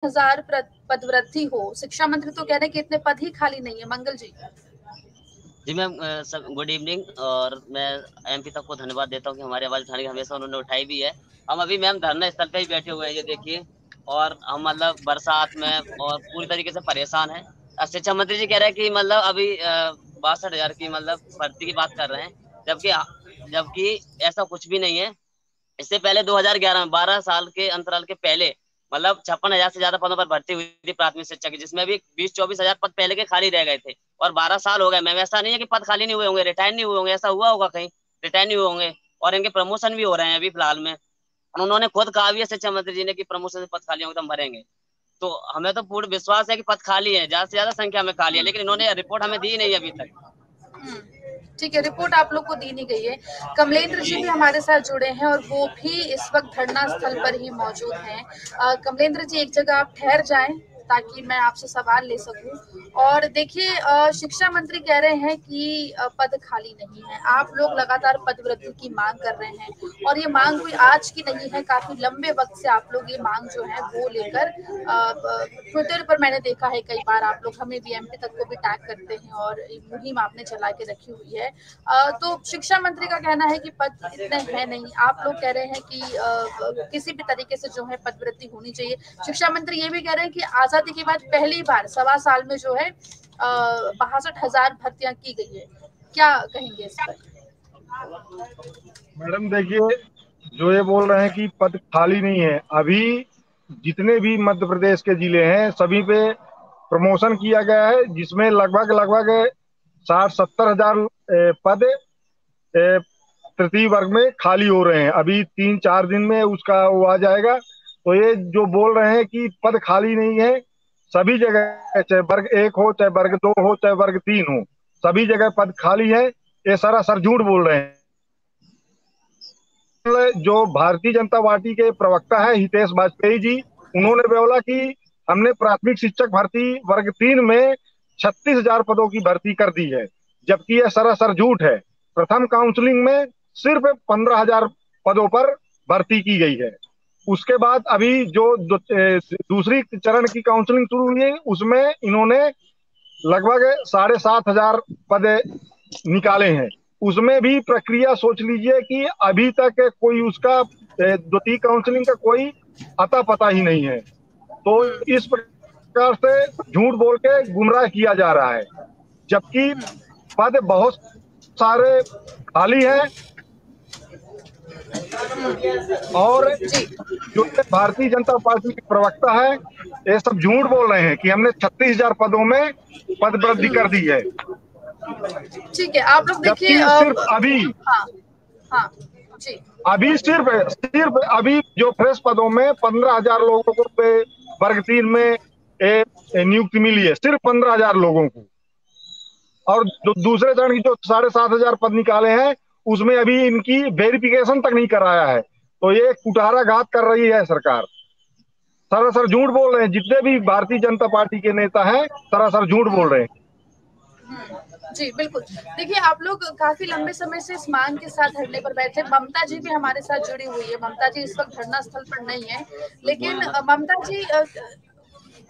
हजार पद वृद्धि हो। शिक्षा मंत्री तो कह रहे हैं कि इतने पद ही खाली नहीं है। मंगल जी। जी मैम, गुड इवनिंग। और मैं एमपी तक को धन्यवाद देता हूँ कि हमारी आवाज उठाने की हमेशा उन्होंने उठाई भी है। हम अभी मैम धरना स्थल पे ही बैठे हुए हैं, ये देखिए। और हम मतलब बरसात में और पूरी तरीके से परेशान हैं। शिक्षा मंत्री जी कह रहे हैं कि मतलब अभी 62,000 की मतलब भर्ती की बात कर रहे हैं, जबकि जबकि ऐसा कुछ भी नहीं है। इससे पहले 2011 में 12 साल के अंतराल के पहले मतलब 56,000 से ज्यादा पदों पर भर्ती हुई थी प्राथमिक शिक्षा की, जिसमें भी 20-24,000 पद पहले के खाली रह गए थे। और 12 साल हो गए मैम, ऐसा नहीं है कि पद खाली नहीं हुए होंगे, रिटायर नहीं हुए होंगे, ऐसा हुआ होगा कहीं, रिटायर नहीं हुए होंगे। और इनके प्रमोशन भी हो रहे हैं अभी फिलहाल में। उन्होंने खुद कहा भी है शिक्षा मंत्री जी ने कि प्रमोशन से पद खाली होंगे तो हम भरेंगे। तो हमें तो पूर्ण विश्वास है कि पद खाली है, ज्यादा से ज्यादा संख्या में खाली है, लेकिन इन्होंने रिपोर्ट हमें दी नहीं अभी तक। ठीक है, रिपोर्ट आप लोग को दी नहीं गई है। कमलेंद्र जी भी हमारे साथ जुड़े हैं और वो भी इस वक्त धरना स्थल पर ही मौजूद हैं। कमलेंद्र जी, एक जगह आप ठहर जाएं ताकि मैं आपसे सवाल ले सकूं। और देखिए, शिक्षा मंत्री कह रहे हैं कि पद खाली नहीं है। आप लोग लगातार पद वृद्धि की मांग कर रहे हैं और ये मांग कोई आज की नहीं है, काफी लंबे वक्त से आप लोग ये मांग जो है वो लेकर ट्विटर पर मैंने देखा है कई बार आप लोग हमें बीएमपी तक को भी टैग करते हैं और मुहिम आपने चला के रखी हुई है। तो शिक्षा मंत्री का कहना है कि पद इतने हैं नहीं। आप लोग कह रहे हैं कि किसी भी तरीके से जो है पद वृद्धि होनी चाहिए। शिक्षा मंत्री ये भी कह रहे हैं कि आजादी के बाद पहली बार 1.25 साल में जो है 62,000 भर्तियां की गई है। क्या कहेंगे इस पर? मैडम देखिए, जो ये बोल रहे हैं कि पद खाली नहीं है, अभी जितने भी मध्य प्रदेश के जिले हैं सभी पे प्रमोशन किया गया है, जिसमें लगभग लगभग 60-70 हजार पद तृतीय वर्ग में खाली हो रहे हैं। अभी 3-4 दिन में उसका वो आ जाएगा। तो ये जो बोल रहे हैं कि पद खाली नहीं है, सभी जगह, चाहे वर्ग 1 हो, चाहे वर्ग 2 हो, चाहे वर्ग 3 हो, सभी जगह पद खाली है। ये सरासर झूठ बोल रहे हैं। जो भारतीय जनता पार्टी के प्रवक्ता है हितेश वाजपेयी जी, उन्होंने बोला कि हमने प्राथमिक शिक्षक भर्ती वर्ग 3 में 36,000 पदों की भर्ती कर दी है, जबकि यह सरासर झूठ है। प्रथम काउंसलिंग में सिर्फ 15,000 पदों पर भर्ती की गई है। उसके बाद अभी जो दूसरी चरण की काउंसलिंग शुरू हुई है, उसमें इन्होंने लगभग 7,500 पद निकाले हैं। उसमें भी प्रक्रिया सोच लीजिए कि अभी तक कोई उसका द्वितीय काउंसलिंग का कोई अता पता ही नहीं है। तो इस प्रकार से झूठ बोल के गुमराह किया जा रहा है, जबकि पद बहुत सारे खाली हैं। और जो भारतीय जनता पार्टी के प्रवक्ता है, ये सब झूठ बोल रहे हैं कि हमने 36,000 पदों में पद वृद्धि कर दी है। ठीक है, आप लोग देखिए सिर्फ अभी हाँ हाँ जी, अभी सिर्फ अभी जो फ्रेश पदों में 15,000 लोगों को वर्ग 3 में नियुक्ति मिली है, सिर्फ 15,000 लोगों को। और जो दूसरे चरण की जो 7,500 पद निकाले हैं, उसमें अभी इनकी वेरिफिकेशन तक नहीं कराया है। तो ये कुठाराघात कर रही है सरकार। सरासर झूठ बोल रहे हैं, जितने भी भारतीय जनता पार्टी के नेता हैं सरासर झूठ बोल रहे हैं। जी बिल्कुल। देखिए, आप लोग काफी लंबे समय से इस मांग के साथ धरने पर बैठे। ममता जी भी हमारे साथ जुड़ी हुई है। ममता जी इस वक्त धरना स्थल पर नहीं है, लेकिन ममता जी,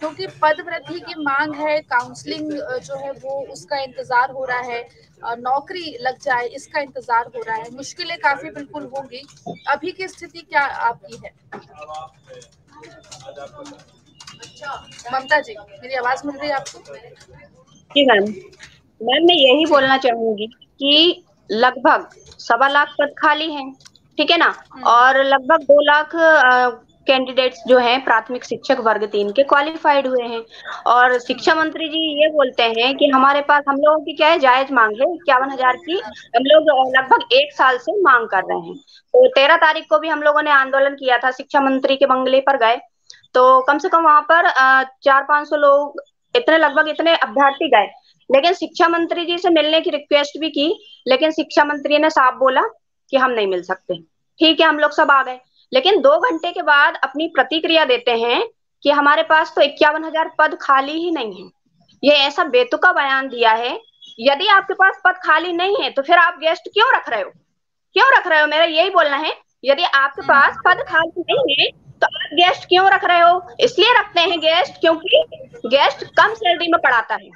क्योंकि पद वृद्धि की मांग है, काउंसलिंग जो है वो उसका इंतजार हो रहा है, नौकरी लग जाए इसका इंतजार हो रहा है, मुश्किलें काफी बिल्कुल होंगी। अभी की स्थिति क्या आपकी है ममता जी? मेरी आवाज मिल रही है आपको? जी मैम, मैं यही बोलना चाहूंगी कि लगभग 1.25 लाख पद खाली हैं, ठीक है ना। और लगभग 2 लाख कैंडिडेट्स जो हैं प्राथमिक शिक्षक वर्ग 3 के क्वालिफाइड हुए हैं। और शिक्षा मंत्री जी ये बोलते हैं कि हमारे पास, हम लोगों की क्या है, जायज मांग है 51,000 की। हम लोग लगभग 1 साल से मांग कर रहे हैं। तो 13 तारीख को भी हम लोगों ने आंदोलन किया था, शिक्षा मंत्री के बंगले पर गए, तो कम से कम वहां पर 400-500 लोग, इतने लगभग इतने अभ्यर्थी गए। लेकिन शिक्षा मंत्री जी से मिलने की रिक्वेस्ट भी की, लेकिन शिक्षा मंत्री ने साफ बोला कि हम नहीं मिल सकते। ठीक है, हम लोग सब आ गए, लेकिन 2 घंटे के बाद अपनी प्रतिक्रिया देते हैं कि हमारे पास तो 51,000 पद खाली ही नहीं है। ये ऐसा बेतुका बयान दिया है। यदि आपके पास पद खाली नहीं है तो फिर आप गेस्ट क्यों रख रहे हो? क्यों रख रहे हो? मेरा यही बोलना है, यदि आपके पास पद खाली नहीं है तो आप गेस्ट क्यों रख रहे हो? इसलिए रखते हैं गेस्ट क्योंकि गेस्ट कम सैलरी में पढ़ाता है।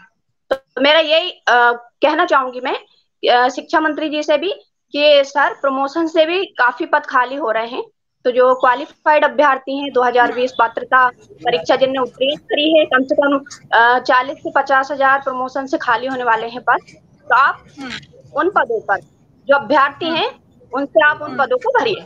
तो मेरा यही कहना चाहूंगी मैं शिक्षा मंत्री जी से भी कि सर प्रमोशन से भी काफी पद खाली हो रहे हैं, तो जो क्वालिफाइड अभ्यर्थी हैं 2020 पात्रता परीक्षा जिनने उत्तीर्ण करी है, कम से कम 40 से 50 हजार प्रमोशन से खाली होने वाले हैं पद। तो आप उन पदों पर जो अभ्यर्थी हैं उनसे आप उन पदों को भरिए।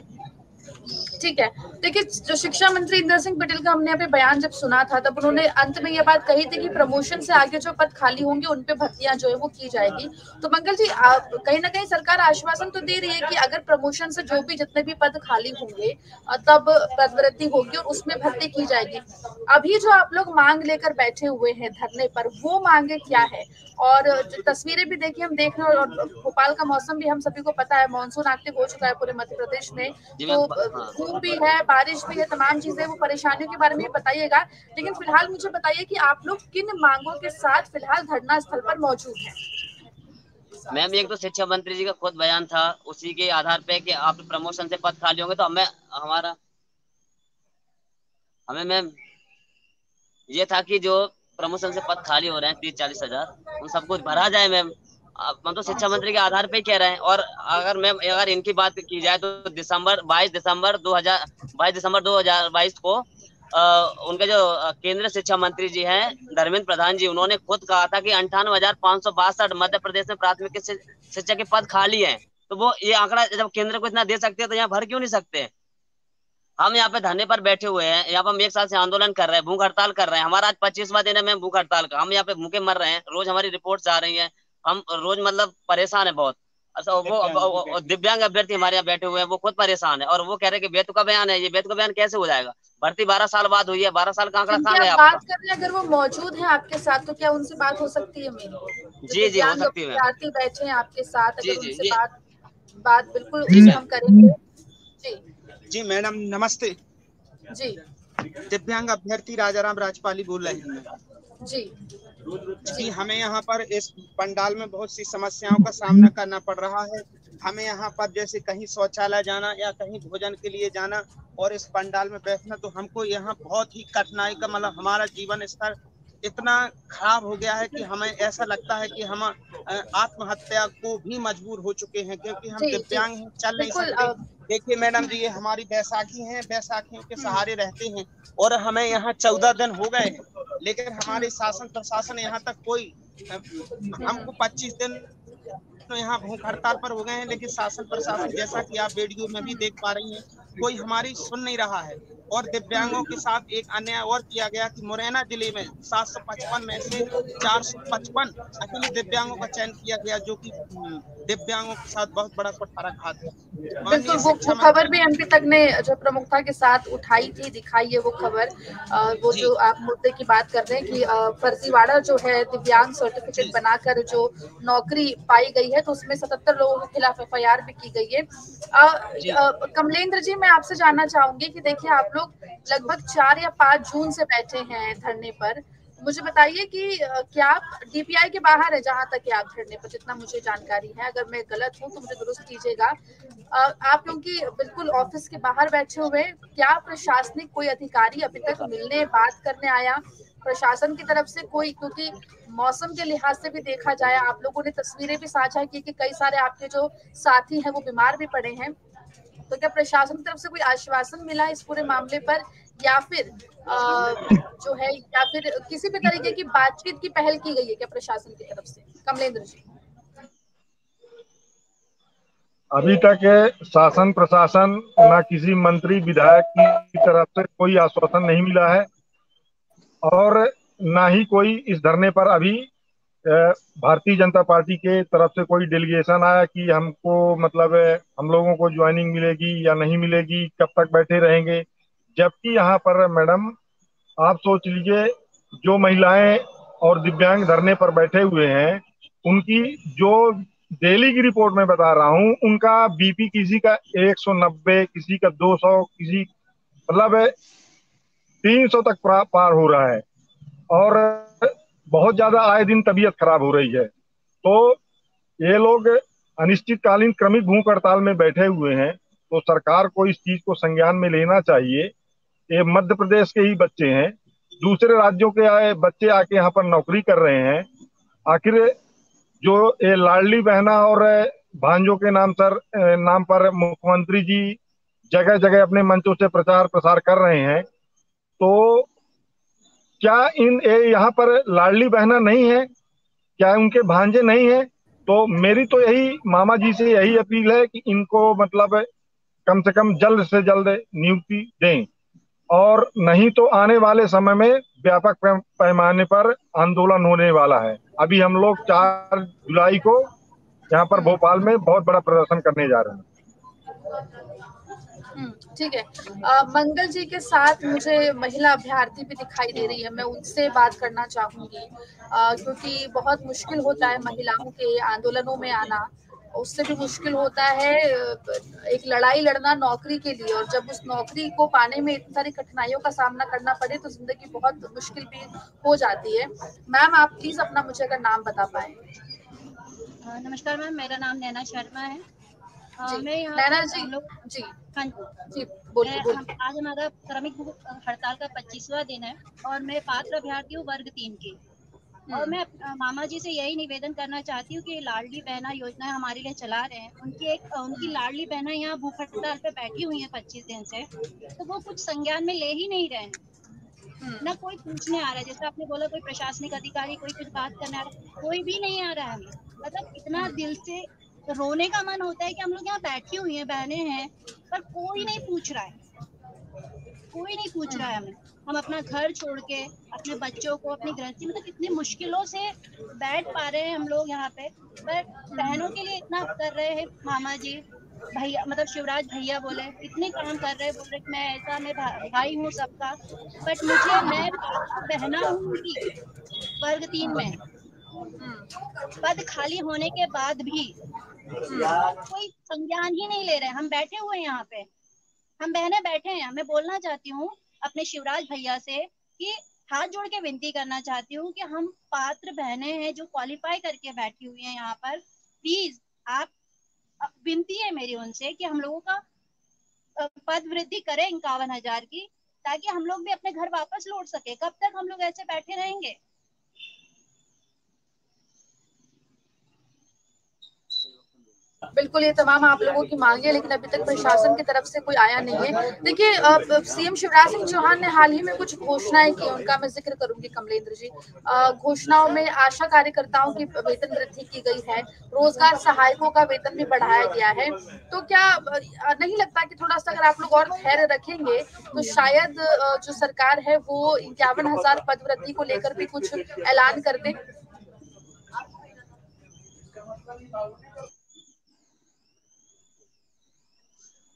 ठीक है, देखिए जो शिक्षा मंत्री इंदर सिंह पटेल का हमने अभी बयान जब सुना था तब उन्होंने अंत में ये बात कही थी कि प्रमोशन से आगे जो पद खाली होंगे उन पे भर्तियां जो है वो की जाएगी। तो मंगल जी कहीं ना कहीं सरकार आश्वासन तो दे रही है कि अगर प्रमोशन से जो भी जितने भी पद खाली होंगे तब पदवृद्धि होगी और उसमें भर्ती की जाएगी। अभी जो आप लोग मांग लेकर बैठे हुए हैं धरने पर, वो मांगे क्या है? और जो तस्वीरें भी देखिए हम देख रहे हैं, और भोपाल का मौसम भी हम सभी को पता है, मानसून एक्टिव हो चुका है पूरे मध्य प्रदेश में, तो धूप भी है, बारिश भी है, तमाम चीजें, वो परेशानियों के बारे में बताइएगा। लेकिन फिलहाल मुझे बताइए कि आप लोग किन मांगों के साथ फिलहाल धरना स्थल पर मौजूद हैं? मैम एक तो शिक्षा मंत्री जी का खुद बयान था, उसी के आधार पे कि आप प्रमोशन से पद खाली होंगे तो हमें मैम ये था कि जो प्रमोशन से पद खाली हो रहे हैं 30-40 हजार, उन सबको भरा जाए मैम। हम तो शिक्षा मंत्री के आधार पे ही कह रहे हैं। और अगर इनकी बात की जाए तो 22 दिसंबर 2022 को उनके जो केंद्रीय शिक्षा मंत्री जी हैं धर्मेंद्र प्रधान जी, उन्होंने खुद कहा था कि 58,562 मध्य प्रदेश में प्राथमिक शिक्षा के पद खाली हैं। तो वो ये आंकड़ा जब केंद्र को इतना दे सकते हैं तो यहाँ भर क्यों नहीं सकते? हम यहाँ पे धरने पर बैठे हुए हैं, यहाँ पर हम 1 साल से आंदोलन कर रहे हैं, भूख हड़ताल कर रहे हैं। हमारा आज 25वां दिन है मैम भूख हड़ताल का। हम यहाँ पे भूखे मर रहे हैं, रोज हमारी रिपोर्ट्स आ रही हैं, हम रोज मतलब परेशान है बहुत। अच्छा, वो दिव्यांग अभ्यर्थी हमारे यहाँ बैठे हुए हैं, वो खुद परेशान है और वो कह रहे हैं कि बेतुका बयान है। ये बेतुका बयान कैसे हो जाएगा? भर्ती 12 साल बाद हुई है, 12 साल का आंकड़ा कहाँ गया बात आपका? कर रहे हैं, अगर वो मौजूद है आपके साथ तो क्या उनसे बात हो सकती है मेरी? जी जी हो सकती है मैम। विद्यार्थी बैठे हैं आपके साथ, जी अगर जी उनसे जी बात बिल्कुल हम करेंगे। जी जी मैडम नमस्ते। जी दिव्यांग अभ्यर्थी राजाराम राजपाली बोल रहे हैं। जी जी हमें यहाँ पर इस पंडाल में बहुत सी समस्याओं का सामना करना पड़ रहा है। हमें यहाँ पर जैसे कहीं शौचालय जाना या कहीं भोजन के लिए जाना और इस पंडाल में बैठना, तो हमको यहाँ बहुत ही कठिनाई का मतलब हमारा जीवन स्तर इतना खराब हो गया है कि हमें ऐसा लगता है कि हम आत्महत्या को भी मजबूर हो चुके हैं, क्योंकि हम दिव्यांग हैं, चल नहीं सकते। देखिए मैडम जी, ये हमारी बैसाखी है, बैसाखियों के सहारे रहते हैं और हमें यहाँ 14 दिन हो गए हैं, लेकिन हमारे शासन प्रशासन यहाँ तक कोई हमको 25 दिन तो यहाँ भूख हड़ताल पर हो गए हैं, लेकिन शासन प्रशासन जैसा कि आप वीडियो में भी देख पा रही हैं, कोई हमारी सुन नहीं रहा है। और दिव्यांगों के साथ एक अन्याय और किया गया कि मुरैना जिले में 755 में से 455 अकेले दिव्यांगों का चयन किया गया, जो कि दिव्यांगों के साथ बहुत बड़ा कुठाराघात है। बिल्कुल, वो खबर भी एमपी तक ने जो प्रमुखता के साथ उठाई थी, दिखाई है वो खबर। वो जो आप मुद्दे की बात कर रहे हैं कि फर्जीवाड़ा जो है दिव्यांग सर्टिफिकेट बनाकर जो नौकरी पाई गई है, तो उसमें 77 लोगों के खिलाफ एफआईआर भी की गई है। कमलेंद्र जी, मैं आपसे जानना चाहूंगी कि देखिए आप लोग लगभग 4 या 5 जून से बैठे हैं धरने पर। मुझे बताइए कि क्या आप डीपीआई के बाहर है? जहां तक आप धरने पर, जितना मुझे जानकारी है, अगर मैं गलत हूं तो मुझे दुरुस्त कीजिएगा। आप क्योंकि बिल्कुल ऑफिस के बाहर बैठे हुए, क्या प्रशासनिक कोई अधिकारी अभी तक मिलने बात करने आया प्रशासन की तरफ से कोई? क्योंकि मौसम के लिहाज से भी देखा जाए, आप लोगों ने तस्वीरें भी साझा की कि कई सारे आपके जो साथी हैं वो बीमार भी पड़े हैं, तो क्या प्रशासन की तरफ से कोई आश्वासन मिला इस पूरे मामले पर, या फिर जो है, या फिर किसी भी तरीके की बातचीत की पहल की गई है क्या प्रशासन की तरफ से? कमलेंद्र जी। अभी तक शासन प्रशासन ना किसी मंत्री विधायक की तरफ से कोई आश्वासन नहीं मिला है, और ना ही कोई इस धरने पर अभी भारतीय जनता पार्टी के तरफ से कोई डेलीगेशन आया कि हमको मतलब हम लोगों को ज्वाइनिंग मिलेगी या नहीं मिलेगी, कब तक बैठे रहेंगे। जबकि यहाँ पर मैडम आप सोच लीजिए, जो महिलाएं और दिव्यांग धरने पर बैठे हुए हैं, उनकी जो डेली की रिपोर्ट में बता रहा हूँ, उनका बीपी किसी का 190, किसी का 200, किसी मतलब 300 तक पार हो रहा है, और बहुत ज्यादा आए दिन तबीयत खराब हो रही है। तो ये लोग अनिश्चितकालीन क्रमिक भूख हड़ताल में बैठे हुए हैं, तो सरकार को इस चीज को संज्ञान में लेना चाहिए ये मध्य प्रदेश के ही बच्चे हैं, दूसरे राज्यों के आए बच्चे आके यहाँ पर नौकरी कर रहे हैं। आखिर जो ये लाडली बहना और भांजों के नाम पर मुख्यमंत्री जी जगह जगह अपने मंचों से प्रचार प्रसार कर रहे हैं, तो क्या यहाँ पर लाडली बहना नहीं है? क्या उनके भांजे नहीं है? तो मेरी तो यही मामा जी से यही अपील है कि इनको मतलब कम से कम जल्द से जल्द नियुक्ति दें, और नहीं तो आने वाले समय में व्यापक पैमाने पर आंदोलन होने वाला है। अभी हम लोग 4 जुलाई को यहाँ पर भोपाल में बहुत बड़ा प्रदर्शन करने जा रहे हैं। ठीक है। मंगल जी के साथ मुझे महिला अभ्यर्थी भी दिखाई दे रही है, मैं उनसे बात करना चाहूंगी, क्योंकि बहुत मुश्किल होता है महिलाओं के आंदोलनों में आना, उससे भी मुश्किल होता है एक लड़ाई लड़ना नौकरी के लिए, और जब उस नौकरी को पाने में इतनी सारी कठिनाइयों का सामना करना पड़े तो जिंदगी बहुत मुश्किल भी हो जाती है। मैम, आप प्लीज अपना मुझे अगर नाम बता पाए। नमस्कार मैम, मेरा नाम नैना शर्मा है। मैं यहाँ नैना जी, जी हाँ जी बोलिए। आज हमारा क्रमिक हड़ताल का 25वां दिन है और मैं पात्र अभ्यर्थी हूँ वर्ग 3 की। और मैं मामा जी से यही निवेदन करना चाहती हूँ कि लाडली बहना योजना हमारे लिए चला रहे हैं, उनकी लाडली बहना यहाँ भूख हड़ताल पे बैठी हुई है 25 दिन से, तो वो कुछ संज्ञान में ले ही नहीं रहे हैं। ना कोई पूछने आ रहा है, जैसे आपने बोला कोई प्रशासनिक अधिकारी कोई कुछ बात करने आ रहा है, कोई भी नहीं आ रहा है। मतलब इतना दिल से रोने का मन होता है कि हम लोग यहाँ बैठी हुई हैं, बहनें हैं, पर कोई नहीं पूछ रहा है, कोई नहीं पूछ रहा है हमें। हम अपना घर छोड़ के अपने बच्चों को अपनी गृहस्थी, मतलब कितनी मुश्किलों से बैठ पा रहे हैं हम लोग यहाँ पे, पर बहनों के लिए इतना कर रहे हैं मामा जी, भैया मतलब शिवराज भैया बोले इतने काम कर रहे हैं, बोल रहे मैं ऐसा, मैं भाई हूँ सबका, बट मैं बहना हूँ उनकी वर्ग 3 में, पद खाली होने के बाद भी कोई संज्ञान ही नहीं ले रहे। हम बैठे हुए हैं यहाँ पे, हम बहनें बैठे हैं। मैं बोलना चाहती हूँ अपने शिवराज भैया से कि हाथ जोड़ के विनती करना चाहती हूँ कि हम पात्र बहनें हैं जो क्वालिफाई करके बैठी हुई हैं यहाँ पर, प्लीज आप, विनती है मेरी उनसे कि हम लोगों का पद वृद्धि करें 51,000 की, ताकि हम लोग भी अपने घर वापस लौट सके। कब तक हम लोग ऐसे बैठे रहेंगे? बिल्कुल, ये तमाम आप लोगों की मांगे है, लेकिन अभी तक प्रशासन की तरफ से कोई आया नहीं है। देखिए, सीएम शिवराज सिंह चौहान ने हाल ही में कुछ घोषणाएं की, उनका मैं जिक्र करूंगी कमलेंद्र जी। घोषणाओं में आशा कार्यकर्ताओं की वेतन वृद्धि की गई है, रोजगार सहायकों का वेतन भी बढ़ाया गया है। तो क्या नहीं लगता कि थोड़ा सा अगर आप लोग और धैर्य रखेंगे तो शायद जो सरकार है वो 51,000 पद वृद्धि को लेकर भी कुछ ऐलान कर दे?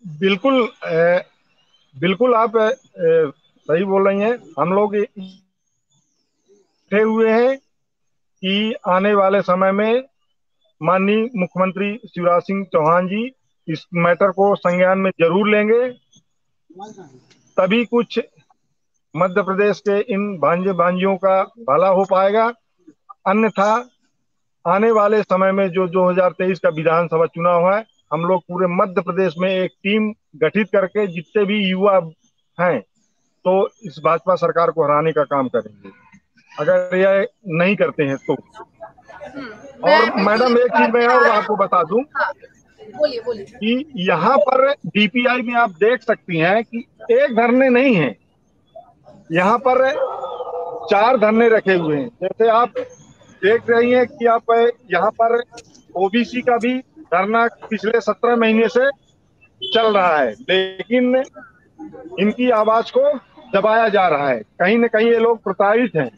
बिल्कुल बिल्कुल आप सही बोल रही हैं। हम लोग बैठे हुए हैं कि आने वाले समय में माननीय मुख्यमंत्री शिवराज सिंह चौहान जी इस मैटर को संज्ञान में जरूर लेंगे, तभी कुछ मध्य प्रदेश के इन भांजे भांजियों का भला हो पाएगा। अन्यथा आने वाले समय में जो 2023 का विधानसभा चुनाव है, हम लोग पूरे मध्य प्रदेश में एक टीम गठित करके जितने भी युवा हैं तो इस भाजपा सरकार को हराने का काम करेंगे, अगर यह नहीं करते हैं तो। और मैडम एक चीज मैं और आपको बता दूं, बोलिए कि यहाँ पर डीपीआई में आप देख सकती हैं कि एक धरने नहीं है, यहाँ पर 4 धरने रखे हुए हैं। जैसे आप देख रही हैं कि आप यहाँ पर ओबीसी का भी धरना पिछले 17 महीने से चल रहा है, लेकिन इनकी आवाज को दबाया जा रहा है। कहीं न कहीं ये लोग प्रताड़ित हैं।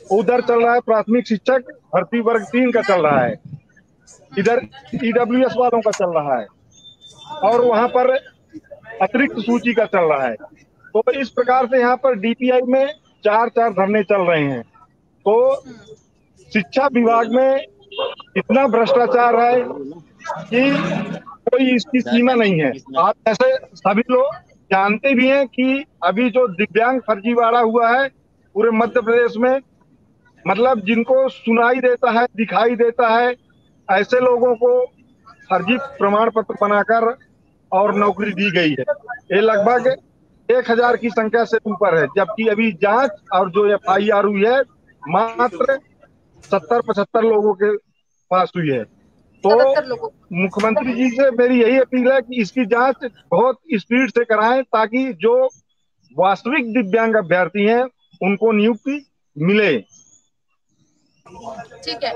उधर चल रहा है प्राथमिक शिक्षक भर्ती वर्ग 3 का चल रहा है, इधर ईडब्ल्यूएस वालों का चल रहा है, और वहां पर अतिरिक्त सूची का चल रहा है। तो इस प्रकार से यहाँ पर डीपीआई में 4 धरने चल रहे हैं। तो शिक्षा विभाग में इतना भ्रष्टाचार है कि कोई इसकी सीमा नहीं है। आप ऐसे सभी लोग जानते भी हैं कि अभी जो दिव्यांग फर्जीवाड़ा हुआ है पूरे मध्य प्रदेश में, मतलब जिनको सुनाई देता है, दिखाई देता है, ऐसे लोगों को फर्जी प्रमाण पत्र बनाकर और नौकरी दी गई है। ये लगभग 1000 की संख्या से ऊपर है, जबकि अभी जांच और जो FIR हुई है मात्र 70-75 लोगों के पास हुई है। तो 77 लोगों। मुख्यमंत्री जी से मेरी यही अपील है कि इसकी जांच बहुत स्पीड से कराएं, ताकि जो वास्तविक दिव्यांग अभ्यर्थी हैं उनको नियुक्ति मिले। ठीक है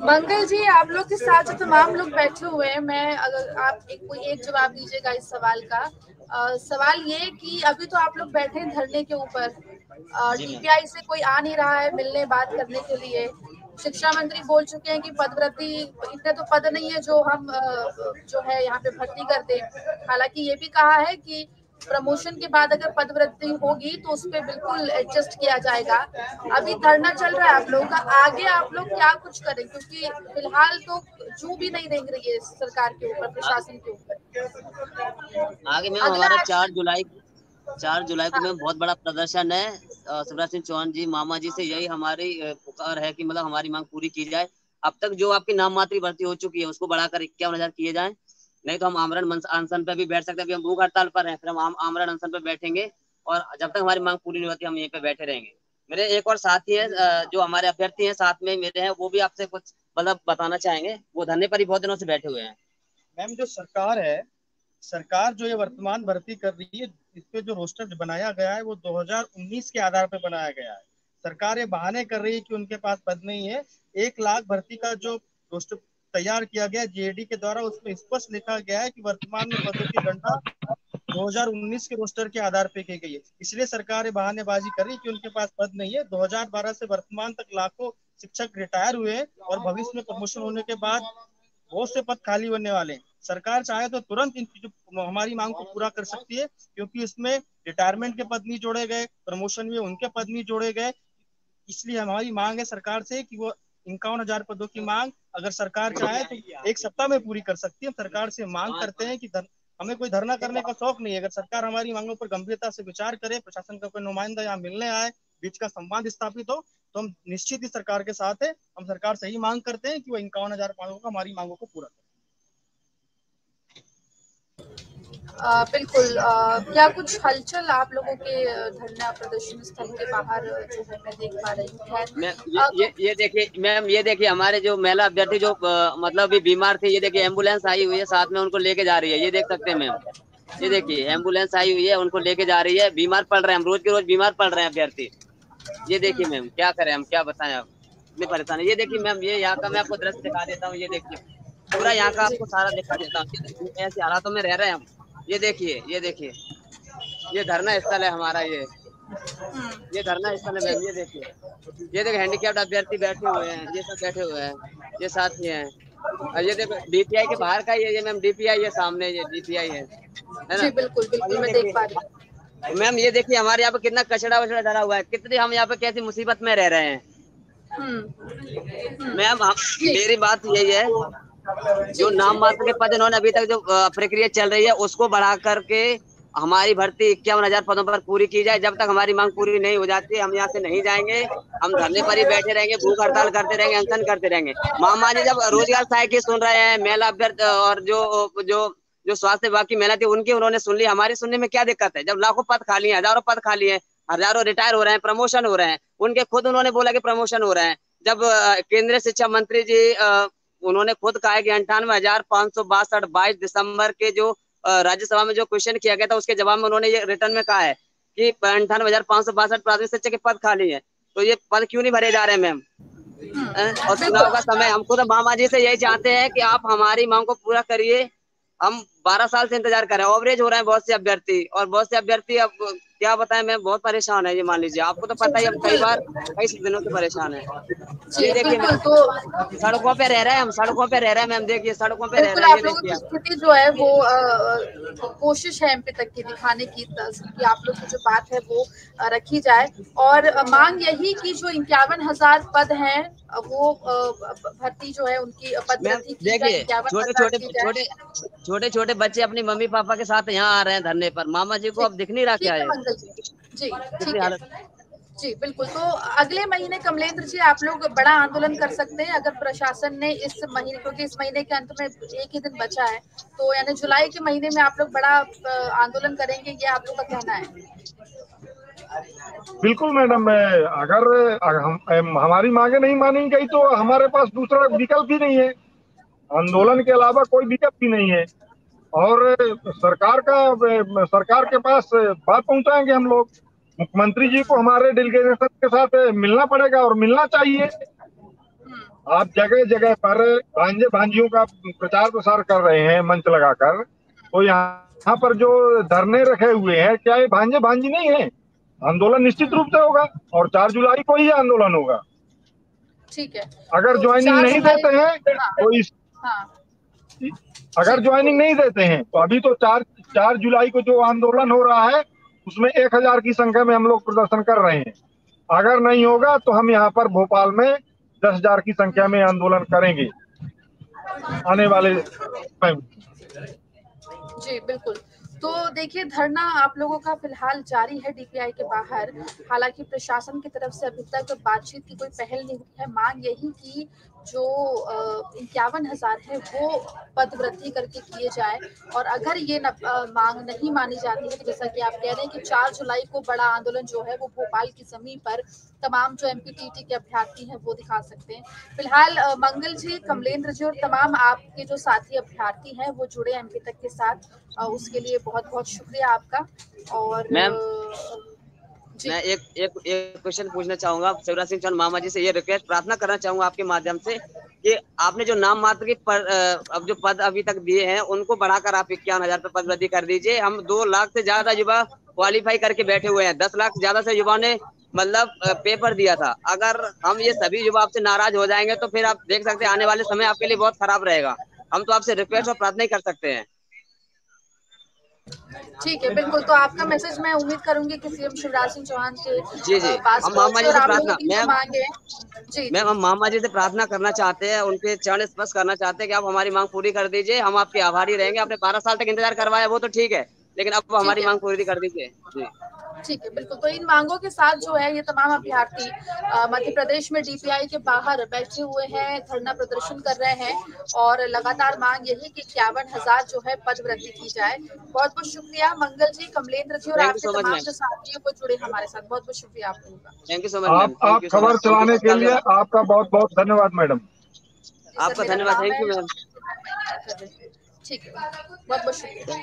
मंगल जी, आप लोग के साथ जो तमाम लोग बैठे हुए हैं, मैं अगर आप कोई एक जवाब दीजिएगा इस सवाल का। सवाल ये कि अभी तो आप लोग बैठे हैं धरने के ऊपर, DPI से कोई आ नहीं रहा है मिलने बात करने के लिए। शिक्षा मंत्री बोल चुके हैं कि पदवृत्ति इतने तो पद नहीं है जो हम जो है यहाँ पे भर्ती कर दें। हालांकि ये भी कहा है कि प्रमोशन के बाद अगर पदवृत्ति होगी तो उस पर बिल्कुल एडजस्ट किया जाएगा। अभी धरना चल रहा है आप लोगों का, आगे आप लोग क्या कुछ करें, क्योंकि फिलहाल तो जू भी नहीं देख रही है सरकार के ऊपर, प्रशासन के ऊपर। आगे में हमारा 4 जुलाई को में बहुत बड़ा प्रदर्शन है। शिवराज सिंह चौहान जी मामा जी से यही हमारी पुकार है कि मतलब हमारी मांग पूरी की जाए। अब तक जो आपकी नाम मात्र भर्ती हो चुकी है उसको बढ़ाकर 51,000 किए जाए, नहीं तो हम आमरण अनशन पे भी बैठ सकते हैं। अभी हम भूख हड़ताल पर हैं, फिर हम आमरण अनशन पे बैठेंगे और जब तक हमारी मांग पूरी नहीं होती हम यहीं पे बैठे रहेंगे। मेरे एक और साथी है जो हमारे अभ्यर्थी हैं साथ में मेरे हैं, वो भी आपसे कुछ मतलब बताना चाहेंगे। वो धरने पर ही बहुत दिनों से बैठे हुए हैं। मैम जो सरकार जो ये वर्तमान भर्ती कर रही है, इस पे जो रोस्टर बनाया गया है वो 2019 के आधार पर बनाया गया है। सरकार ये बहाने कर रही है कि उनके पास पद नहीं है। 1 लाख भर्ती का जो रोस्टर तैयार किया गया GAD के द्वारा, उसमें स्पष्ट लिखा गया है कि वर्तमान में पदों की गणना 2019 के रोस्टर के आधार पर की गई है। इसलिए सरकार ये बहानेबाजी कर रही है कि उनके पास पद नहीं है। 2012 से वर्तमान तक लाखों शिक्षक रिटायर हुए हैं और भविष्य में प्रमोशन होने के बाद बहुत से पद खाली होने वाले हैं। सरकार चाहे तो तुरंत इन हमारी मांग को पूरा कर सकती है, क्योंकि इसमें रिटायरमेंट के पद नहीं जोड़े गए, प्रमोशन में उनके पद नहीं जोड़े गए। इसलिए हमारी मांग है सरकार से कि वो 51,000 पदों की मांग अगर सरकार चाहे तो 1 सप्ताह में पूरी कर सकती है। हम सरकार से मांग करते हैं कि हमें कोई धरना करने का शौक नहीं है। अगर सरकार हमारी मांगों पर गंभीरता से विचार करे, प्रशासन का कोई नुमाइंदा यहाँ मिलने आए, बीच का संवाद स्थापित हो, तो हम निश्चित ही सरकार के साथ है। हम सरकार से ही मांग करते हैं कि वो 51,000 मांगों का हमारी मांगों को पूरा करे। बिल्कुल। क्या कुछ हलचल आप लोगों के धरना प्रदर्शन स्थल के बाहर जो है मैं देख पा रही हूँ? ये देखिए मैम, ये देखिए हमारे जो महिला अभ्यर्थी जो मतलब भी बीमार थे, ये देखिए एम्बुलेंस आई हुई है, साथ में उनको लेके जा रही है। ये देख सकते हैं मैम, ये देखिए एम्बुलेंस आई हुई है, उनको लेके जा रही है। बीमार पड़ रहे हैं, हम रोज के रोज बीमार पड़ रहे हैं अभ्यर्थी। ये देखिए मैम, क्या करें हम, क्या बताएं आप, इतनी परेशानी। ये देखिए मैम, ये यहाँ का मैं आपको दृश्य दिखा देता हूँ। ये देखिए पूरा यहाँ का आपको सारा दिखा देता हूँ, ऐसे हालातों में रह रहे हैं हम। ये देखिए, ये देखिए, ये धरना स्थल है हमारा, ये धरना स्थल है मैम। ये देखिए हैंडीकैप्ड अभ्यर्थी बैठे हुए हैं, ये सब बैठे हुए हैं, ये साथी हैं। और ये देखो DPI के बाहर का ये मैम DPI, ये सामने ये DPI है ना? जी बिल्कुल बिल्कुल, मैं देख पा रही हूँ मैम। ये देखिए हमारे यहाँ पे कितना कचड़ा वचड़ा डला हुआ है, कितनी हम यहाँ पे कैसी मुसीबत में रह रहे हैं मैम। मेरी बात यही है, जो नाम मात्र के पद इन्होंने अभी तक जो प्रक्रिया चल रही है उसको बढ़ा करके हमारी भर्ती 51,000 पदों पर पूरी की जाए। जब तक हमारी मांग पूरी नहीं हो जाती हम यहाँ से नहीं जाएंगे, हम धरने पर ही बैठे रहेंगे, भूख हड़ताल करते रहेंगे, अनशन करते रहेंगे। मामा जी जब रोजगार सहायक की सुन रहे हैं, महिला अभ्यर्थी और जो स्वास्थ्य विभाग की महिला थी उनकी उन्होंने सुन ली, हमारी सुनने में क्या दिक्कत है? जब लाखों पद खाली हैं, हजारों पद खाली हैं, हजारों रिटायर हो रहे हैं, प्रमोशन हो रहे हैं, उनके खुद उन्होंने बोला कि प्रमोशन हो रहे हैं। जब केंद्रीय शिक्षा मंत्री जी उन्होंने खुद कहा कि 98,562 22 दिसंबर के जो राज्यसभा में जो क्वेश्चन किया गया था उसके जवाब में उन्होंने ये रिटर्न में कहा है कि 98,562 प्राथमिक शिक्षक के पद खाली है। तो ये पद क्यों नहीं भरे जा रहे हैं मैम? और चुनाव का समय, हम खुद मामा जी से यही चाहते हैं कि आप हमारी मांग को पूरा करिए। हम 12 साल से इंतजार कर रहे हैं, ओवरेज हो रहे हैं बहुत से अभ्यर्थी, और बहुत से अभ्यर्थी अब क्या बताएं मैं, बहुत परेशान है। ये मान लीजिए, आपको तो पता ही, हम कई दिनों से परेशान है। ये देखिए तो सड़कों पे रह रहे हैं, हम सड़कों पे रह रहे हैं मैम। देखिए सड़कों पे रह रहे हैं। आप लोगों की स्थिति जो है वो कोशिश है MP तक की दिखाने की कि आप लोग की जो बात है वो रखी जाए, और मांग यही कि जो 51,000 पद हैं वो भर्ती जो है उनकी पदवृत्ति की जाए। छोटे छोटे बच्चे अपनी मम्मी पापा के साथ यहाँ आ रहे हैं धरने पर। मामा जी को अब दिख नहीं रहा क्या है? जी ठीक है जी बिल्कुल। तो अगले महीने कमलेंद्र जी आप लोग बड़ा आंदोलन कर सकते हैं अगर प्रशासन ने इस महीने, क्योंकि इस महीने के अंत में एक ही दिन बचा है, तो यानी जुलाई के महीने में आप लोग बड़ा आंदोलन करेंगे, ये आप लोग का कहना है? बिल्कुल मैडम, अगर हमारी मांगे नहीं मानी गई तो हमारे पास दूसरा विकल्प ही नहीं है। आंदोलन के अलावा कोई विकल्प ही नहीं है। और सरकार के पास बात पहुंचाएंगे हम लोग। मुख्यमंत्री जी को हमारे डेलीगेशन के साथ मिलना पड़ेगा और मिलना चाहिए। आप जगह जगह पर भांजे भांजियों का प्रचार प्रसार कर रहे हैं मंच लगाकर, तो यहाँ पर जो धरने रखे हुए हैं, क्या ये भांजे भांजी नहीं है? आंदोलन निश्चित रूप से होगा और 4 जुलाई को ही आंदोलन होगा। ठीक है। अगर तो ज्वाइनिंग 4 नहीं जुलाई देते हैं तो अगर ज्वाइनिंग नहीं देते हैं तो अभी तो 4 जुलाई को जो आंदोलन हो रहा है उसमें 1000 की संख्या में हम लोग प्रदर्शन कर रहे हैं। अगर नहीं होगा तो हम यहाँ पर भोपाल में 10,000 की संख्या में आंदोलन करेंगे आने वाले समय में। जी बिल्कुल। तो देखिए, धरना आप लोगों का फिलहाल जारी है डीपीआई के बाहर। हालांकि प्रशासन की तरफ से अभी तक बातचीत की कोई पहल नहीं हुई है। मांग यही कि जो 51,000 है वो पद वृद्धि करके किए जाए, और अगर ये मांग नहीं मानी जाती है तो जैसा कि आप कह रहे हैं कि 4 जुलाई को बड़ा आंदोलन जो है वो भोपाल की जमीन पर तमाम जो एमपीटीटी के अभ्यर्थी हैं वो दिखा सकते हैं। फिलहाल मंगल जी, कमलेंद्र जी और तमाम आपके जो साथी अभ्यर्थी हैं वो जुड़े एमपी तक के साथ, उसके लिए बहुत बहुत शुक्रिया आपका। और मैम, मैं एक क्वेश्चन पूछना चाहूंगा शिवराज सिंह चौहान मामा जी से, ये रिक्वेस्ट प्रार्थना करना चाहूंगा आपके माध्यम से कि आपने जो नाम मात्र की अब जो पद अभी तक दिए हैं उनको बढ़ाकर आप 51,000 पे पद वृद्धि कर दीजिए। हम 2 लाख से ज्यादा युवा क्वालिफाई करके बैठे हुए हैं। 10 लाख से ज्यादा से युवाओं ने मतलब पेपर दिया था। अगर हम ये सभी युवा आपसे नाराज हो जाएंगे तो फिर आप देख सकते हैं आने वाले समय आपके लिए बहुत खराब रहेगा। हम तो आपसे रिक्वेस्ट और प्रार्थना ही कर सकते हैं। ठीक है, बिल्कुल। तो आपका मैसेज मैं उम्मीद करूंगी कि सीएम शिवराज सिंह चौहान के जी पास हम मामा जी और से आप प्रार्थना, लोगों की जो मांग है, जी मैम हम मामा जी से प्रार्थना करना चाहते हैं, उनके चरण स्पर्श करना चाहते हैं कि आप हमारी मांग पूरी कर दीजिए। हम आपके आभारी रहेंगे। आपने 12 साल तक इंतजार करवाया वो तो ठीक है, लेकिन अब हमारी मांग पूरी कर दीजिए। जी ठीक है, बिल्कुल। तो इन मांगों के साथ जो है ये तमाम अभ्यर्थी मध्य प्रदेश में डीपीआई के बाहर बैठे हुए हैं, धरना प्रदर्शन कर रहे हैं, और लगातार मांग यही कि 51,000 जो है पद वृद्धि की जाए। बहुत बहुत शुक्रिया मंगल जी, कमलेंद्र जी और थैंक यू आपके सो मच तमाम मैम। जो साथी हैं वो जुड़े हमारे साथ। बहुत बहुत शुक्रिया आप लोगों का। Thank you so much ma'am. आप खबर चलाने के लिए आपका बहुत बहुत धन्यवाद मैडम। आपका धन्यवाद। Thank you ma'am. ठीक है, बहुत बहुत शुक्रिया।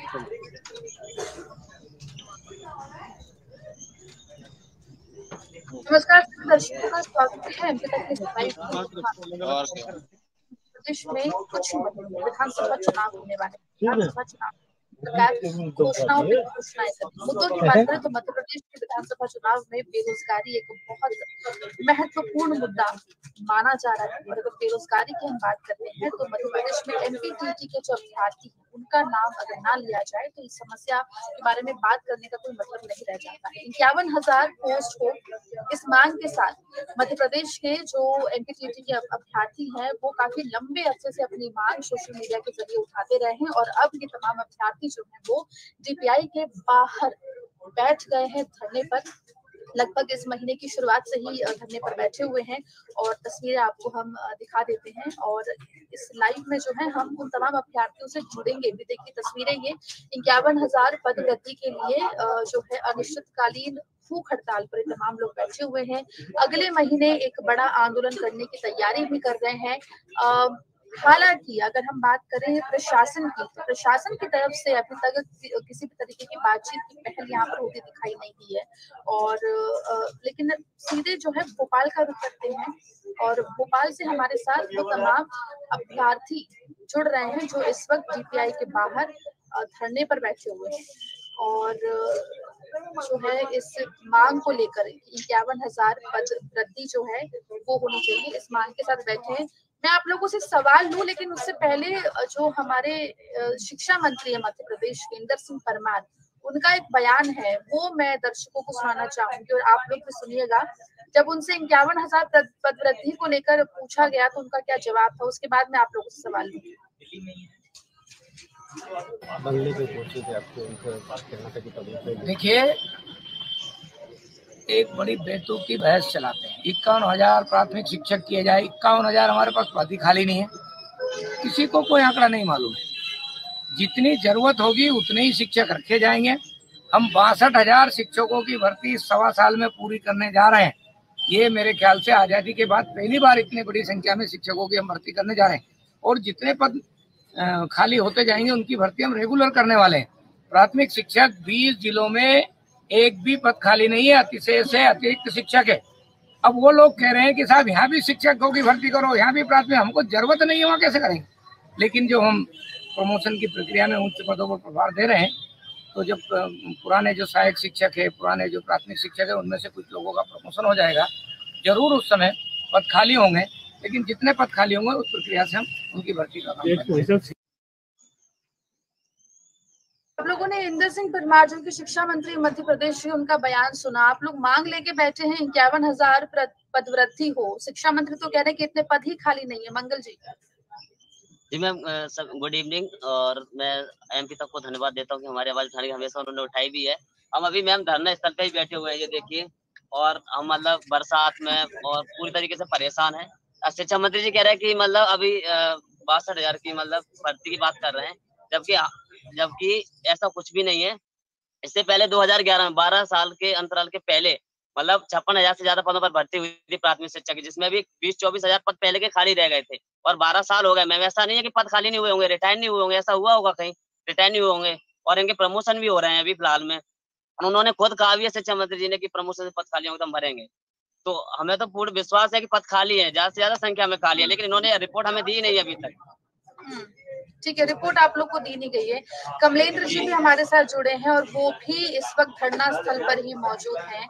नमस्कार दर्शकों का स्वागत है एमपी तक के सफाई प्रदेश में कुछ विधानसभा चुनाव होने वाले विधानसभा चुनाव घोषणाओं की घोषणाएं करती। मुद्दों की बात करें तो मध्य प्रदेश के विधानसभा चुनाव में बेरोजगारी एक बहुत महत्वपूर्ण मुद्दा माना जा रहा है। और अगर बेरोजगारी की हम बात करते हैं तो मध्य प्रदेश में एमपीटीटी के जो अभ्यर्थी हैं उनका नाम अगर ना लिया जाए तो इस समस्या के बारे में बात करने का कोई मतलब नहीं रह जाता है। 51,000 पोस्ट को इस मांग के साथ मध्य प्रदेश के जो एमपीटीटी के अभ्यर्थी हैं वो काफी लंबे अरसे से अपनी मांग सोशल मीडिया के जरिए उठाते रहे हैं, और अब ये तमाम अभ्यर्थी जो है वो डीपीआई के बाहर बैठ गए हैं धरने पर। लगभग इस महीने की शुरुआत से ही धरने पर बैठे हुए हैं, और तस्वीरें आपको हम दिखा देते हैं। और इस लाइव में जो है हम उन तमाम अभ्यर्थियों से जुड़ेंगे भी। देखिए तस्वीरें, ये 51,000 पद वृद्धि के लिए जो है अनिश्चितकालीन भूख हड़ताल पर तमाम लोग बैठे हुए हैं। अगले महीने एक बड़ा आंदोलन करने की तैयारी भी कर रहे हैं। हालांकि अगर हम बात करें प्रशासन की, तो प्रशासन की तरफ से अभी तक किसी भी तरीके की बातचीत की पहल यहाँ पर होती दिखाई नहीं दी है। और लेकिन सीधे जो है भोपाल का रुख करते हैं, और भोपाल से हमारे साथ वो तमाम अभ्यर्थी जुड़ रहे हैं जो इस वक्त डीपीआई के बाहर धरने पर बैठे हुए हैं। और जो है इस मांग को लेकर 51,000 पद वृद्धि जो है वो होनी चाहिए, इस मांग के साथ बैठे हैं। मैं आप लोगों से सवाल लूं, लेकिन उससे पहले जो हमारे शिक्षा मंत्री है मध्य प्रदेश के इंदर सिंह परमार, उनका एक बयान है वो मैं दर्शकों को सुनाना चाहूंगी और आप लोग भी सुनिएगा। जब उनसे 51,000 पद वृद्धि को लेकर पूछा गया तो उनका क्या जवाब था, उसके बाद मैं आप लोगों से सवाल लूंगी। देखिए, एक बड़ी बेतुकी की बहस चलाते हैं। 51,000 प्राथमिक शिक्षक किए जाए, 51,000 हमारे पास पद ही खाली नहीं है, किसी को कोई आंकड़ा नहीं मालूम है। जितनी जरूरत होगी उतने ही शिक्षक रखे जाएंगे। हम 62,000 शिक्षकों की भर्ती 1.25 साल में पूरी करने जा रहे हैं। ये मेरे ख्याल से आजादी के बाद पहली बार इतनी बड़ी संख्या में शिक्षकों की हम भर्ती करने जा रहे हैं। और जितने पद खाली होते जाएंगे उनकी भर्ती हम रेगुलर करने वाले हैं। प्राथमिक शिक्षक 20 जिलों में एक भी पद खाली नहीं है, अतिशय से अतिरिक्त शिक्षक है। अब वो लोग कह रहे हैं कि साहब यहाँ भी शिक्षकों की भर्ती करो, यहाँ भी प्राथमिक, हमको जरूरत नहीं है, वहाँ कैसे करेंगे। लेकिन जो हम प्रमोशन की प्रक्रिया में उच्च पदों पर प्रभार दे रहे हैं, तो जब पुराने जो सहायक शिक्षक है, पुराने जो प्राथमिक शिक्षक है, उनमें से कुछ लोगों का प्रमोशन हो जाएगा, जरूर उस समय पद खाली होंगे, लेकिन जितने पद खाली होंगे उस प्रक्रिया से हम उनकी भर्ती का काम करेंगे। आप लोगों ने इंदर सिंह परमार जो कि शिक्षा मंत्री मध्य प्रदेश है, उनका बयान सुना। आप लोग मांग लेके बैठे हैं 51,000 पदवृद्धि हो, शिक्षा मंत्री तो कह रहे हैं कि इतने पद ही खाली नहीं है। मंगल जी मैम, गुड इवनिंग। और मैं एमपी तक को धन्यवाद देता हूँ कि हमारी आवाज उठाने की हमेशा उन्होंने उठाई भी है। हम अभी मैम धरना स्थल पे ही बैठे हुए हैं, ये देखिए, और हम मतलब बरसात में और पूरी तरीके से परेशान हैं। शिक्षा मंत्री जी कह रहे हैं कि मतलब अभी 62,000 की मतलब भर्ती की बात कर रहे हैं, जबकि ऐसा कुछ भी नहीं है। इससे पहले 2011 में 12 साल के अंतराल के पहले मतलब 56,000 से ज्यादा पदों पर भर्ती हुई थी प्राथमिक शिक्षा की, जिसमें भी 20-24,000 पद पहले के खाली रह गए थे। और 12 साल हो गए मैम, ऐसा नहीं है कि पद खाली नहीं हुए होंगे, रिटायर नहीं हुए होंगे, ऐसा हुआ होगा कहीं, रिटायर नहीं हुए होंगे, और इनके प्रमोशन भी हो रहे हैं अभी फिलहाल में। उन्होंने खुद कहा भी है शिक्षा मंत्री जी ने कि प्रमोशन से पद खाली होंगे तो हम भरेंगे। तो हमें तो पूर्ण विश्वास है कि पद खाली है, ज्यादा से ज्यादा संख्या में खाली है, लेकिन इन्होंने रिपोर्ट हमें दी नहीं अभी तक। ठीक है, रिपोर्ट आप लोग को दी नहीं गई है। कमलेंद्र जी भी हमारे साथ जुड़े हैं और वो भी इस वक्त धरना स्थल पर ही मौजूद हैं।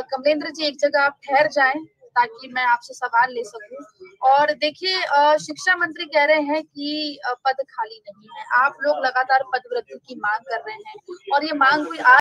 कमलेंद्र जी, एक जगह आप ठहर जाएं ताकि मैं आपसे सवाल ले सकूं। और देखिए, शिक्षा मंत्री कह रहे हैं कि पद खाली नहीं है, आप लोग लगातार पद वृद्धि की मांग कर रहे हैं, और ये मांग कोई